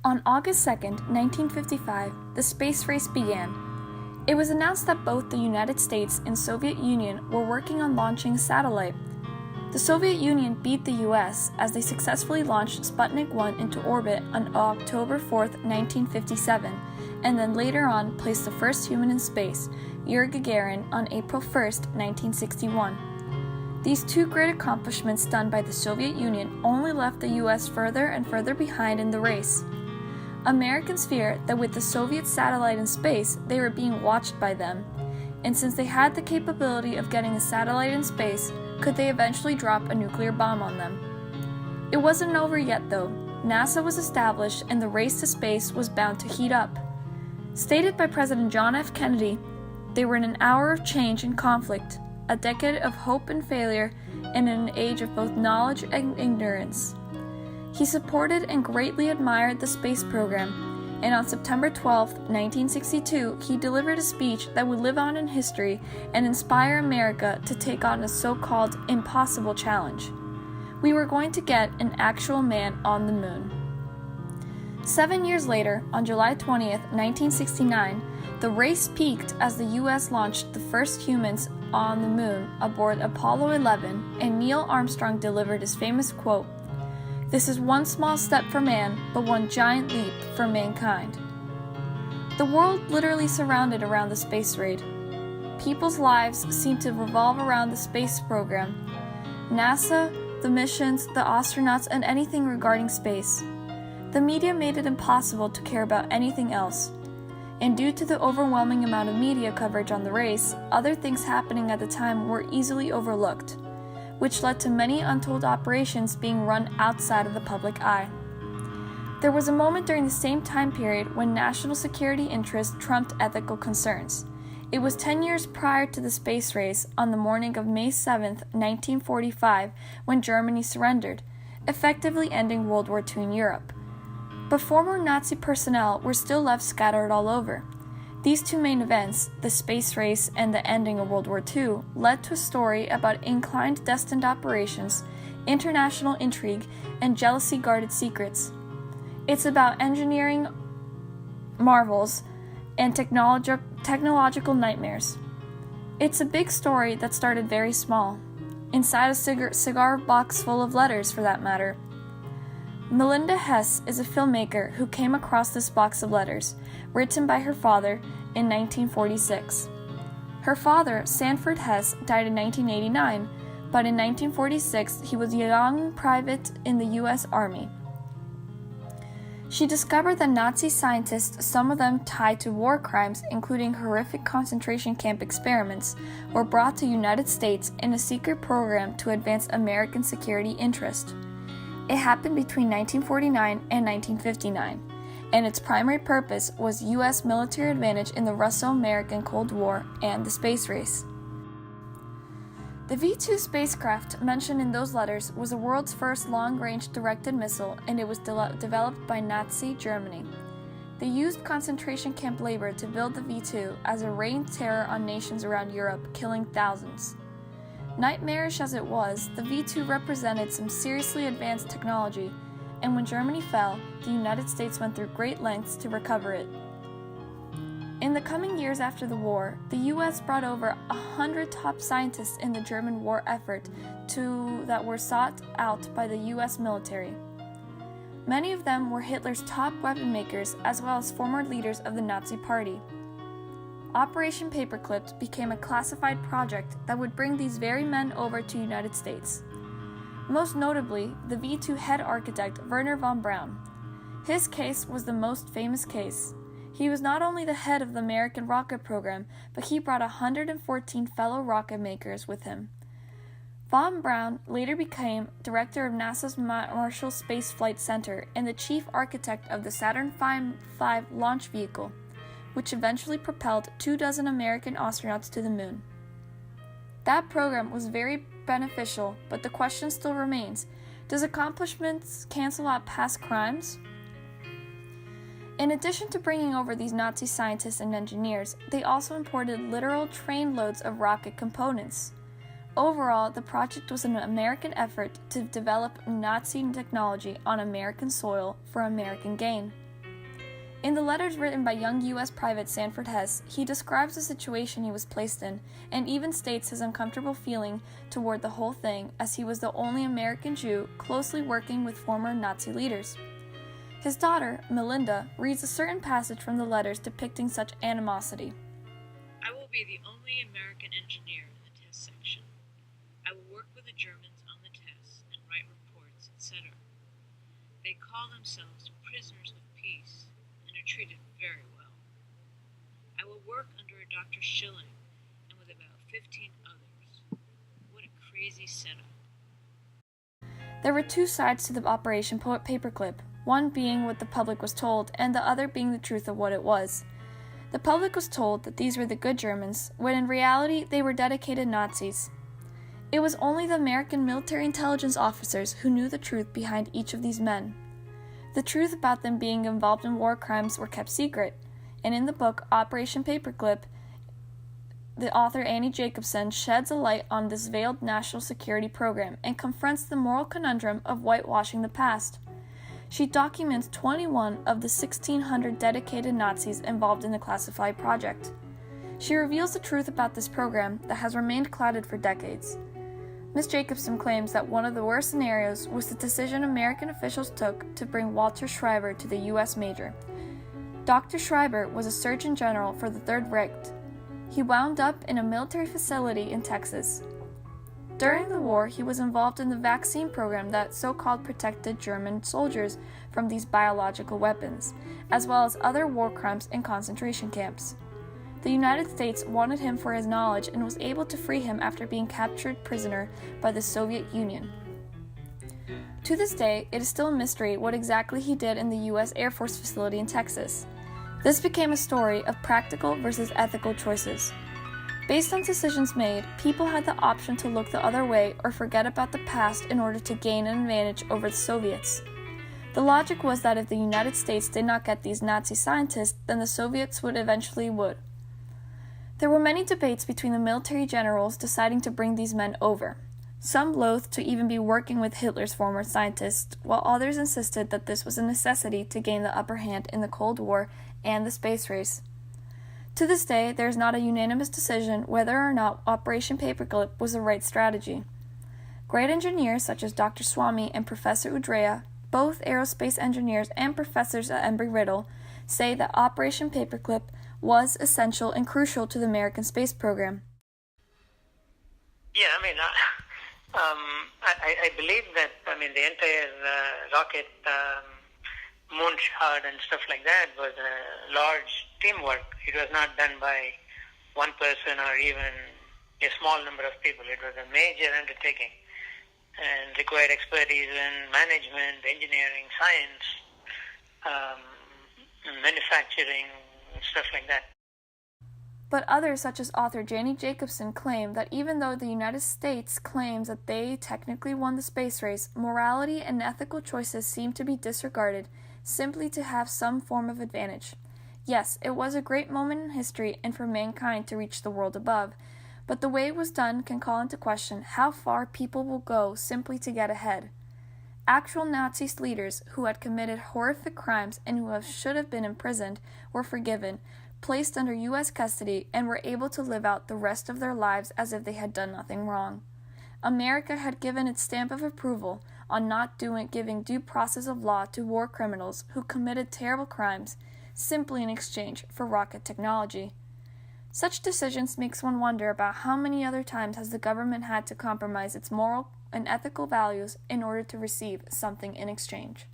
On August 2, 1955, the space race began. It was announced that both the United States and Soviet Union were working on launching a satellite. The Soviet Union beat the US as they successfully launched Sputnik 1 into orbit on October 4, 1957, and then later on placed the first human in space, Yuri Gagarin, on April 1, 1961. These two great accomplishments done by the Soviet Union only left the US further and further behind in the race. Americans feared that with the Soviet satellite in space, they were being watched by them, and since they had the capability of getting a satellite in space, could they eventually drop a nuclear bomb on them? It wasn't over yet though. NASA was established and the race to space was bound to heat up. Stated by President John F. Kennedy, they were in an hour of change and conflict, a decade of hope and failure, and in an age of both knowledge and ignorance. He supported and greatly admired the space program, and on September 12, 1962, he delivered a speech that would live on in history and inspire America to take on a so-called impossible challenge. We were going to get an actual man on the moon. 7 years later, on July 20, 1969, the race peaked as the U.S. launched the first humans on the moon aboard Apollo 11, and Neil Armstrong delivered his famous quote, "This is one small step for man, but one giant leap for mankind." The world literally surrounded around the space raid. People's lives seemed to revolve around the space program, NASA, the missions, the astronauts, and anything regarding space. The media made it impossible to care about anything else. And due to the overwhelming amount of media coverage on the race, other things happening at the time were easily overlooked, which led to many untold operations being run outside of the public eye. There was a moment during the same time period when national security interests trumped ethical concerns. It was 10 years prior to the space race, on the morning of May 7, 1945, when Germany surrendered, effectively ending World War II in Europe. But former Nazi personnel were still left scattered all over. These two main events, the space race and the ending of World War II, led to a story about inclined destined operations, international intrigue, and jealousy-guarded secrets. It's about engineering marvels and technological nightmares. It's a big story that started very small, inside a cigar box full of letters for that matter. Melinda Hess is a filmmaker who came across this box of letters, written by her father in 1946. Her father, Sanford Hess, died in 1989, but in 1946 he was a young private in the U.S. Army. She discovered that Nazi scientists, some of them tied to war crimes, including horrific concentration camp experiments, were brought to the United States in a secret program to advance American security interest. It happened between 1949 and 1959, and its primary purpose was U.S. military advantage in the Russo-American Cold War and the space race. The V-2 spacecraft mentioned in those letters was the world's first long-range directed missile, and it was developed by Nazi Germany. They used concentration camp labor to build the V-2 as a reign terror on nations around Europe, killing thousands. Nightmarish as it was, the V-2 represented some seriously advanced technology, and when Germany fell, the United States went through great lengths to recover it. In the coming years after the war, the U.S. brought over 100 top scientists in the German war effort that were sought out by the U.S. military. Many of them were Hitler's top weapon makers as well as former leaders of the Nazi Party. Operation Paperclip became a classified project that would bring these very men over to the United States. Most notably, the V-2 head architect Wernher von Braun. His case was the most famous case. He was not only the head of the American rocket program, but he brought 114 fellow rocket makers with him. Von Braun later became director of NASA's Marshall Space Flight Center and the chief architect of the Saturn V launch vehicle, which eventually propelled 24 American astronauts to the moon. That program was very beneficial, but the question still remains, does accomplishments cancel out past crimes? In addition to bringing over these Nazi scientists and engineers, they also imported literal trainloads of rocket components. Overall, the project was an American effort to develop Nazi technology on American soil for American gain. In the letters written by young U.S. Private Sanford Hess, he describes the situation he was placed in, and even states his uncomfortable feeling toward the whole thing, as he was the only American Jew closely working with former Nazi leaders. His daughter, Melinda, reads a certain passage from the letters depicting such animosity. I will be the only American engineer in the test section. I will work with the Germans on the tests and write reports, etc. They call themselves prisoners of peace and are treated very well. I will work under a Dr. Schilling and with about 15 others. What a crazy setup. There were two sides to the Operation Paperclip, one being what the public was told, and the other being the truth of what it was. The public was told that these were the good Germans, when in reality they were dedicated Nazis. It was only the American military intelligence officers who knew the truth behind each of these men. The truth about them being involved in war crimes were kept secret, and in the book Operation Paperclip, the author Annie Jacobsen sheds a light on this veiled national security program and confronts the moral conundrum of whitewashing the past. She documents 21 of the 1,600 dedicated Nazis involved in the classified project. She reveals the truth about this program that has remained clouded for decades. Ms. Jacobsen claims that one of the worst scenarios was the decision American officials took to bring Walter Schreiber to the U.S. Major. Dr. Schreiber was a Surgeon General for the Third Reich. He wound up in a military facility in Texas. During the war, he was involved in the vaccine program that so-called protected German soldiers from these biological weapons, as well as other war crimes in concentration camps. The United States wanted him for his knowledge and was able to free him after being captured prisoner by the Soviet Union. To this day, it is still a mystery what exactly he did in the U.S. Air Force facility in Texas. This became a story of practical versus ethical choices. Based on decisions made, people had the option to look the other way or forget about the past in order to gain an advantage over the Soviets. The logic was that if the United States did not get these Nazi scientists, then the Soviets eventually would. There were many debates between the military generals deciding to bring these men over. Some loathed to even be working with Hitler's former scientists, while others insisted that this was a necessity to gain the upper hand in the Cold War and the space race. To this day, there is not a unanimous decision whether or not Operation Paperclip was the right strategy. Great engineers such as Dr. Swamy and Professor Udrea, both aerospace engineers and professors at Embry-Riddle, say that Operation Paperclip was essential and crucial to the American space program. Yeah, I believe that, the entire rocket moonshot and stuff like that was a large teamwork. It was not done by one person or even a small number of people. It was a major undertaking and required expertise in management, engineering, science, manufacturing, and stuff like that. But others, such as author Janie Jacobsen, claim that even though the United States claims that they technically won the space race, morality and ethical choices seem to be disregarded simply to have some form of advantage. Yes, it was a great moment in history and for mankind to reach the world above, but the way it was done can call into question how far people will go simply to get ahead. Actual Nazi leaders who had committed horrific crimes and who should have been imprisoned were forgiven, placed under U.S. custody, and were able to live out the rest of their lives as if they had done nothing wrong. America had given its stamp of approval on not giving due process of law to war criminals who committed terrible crimes simply in exchange for rocket technology. Such decisions makes one wonder about how many other times has the government had to compromise its moral and ethical values in order to receive something in exchange.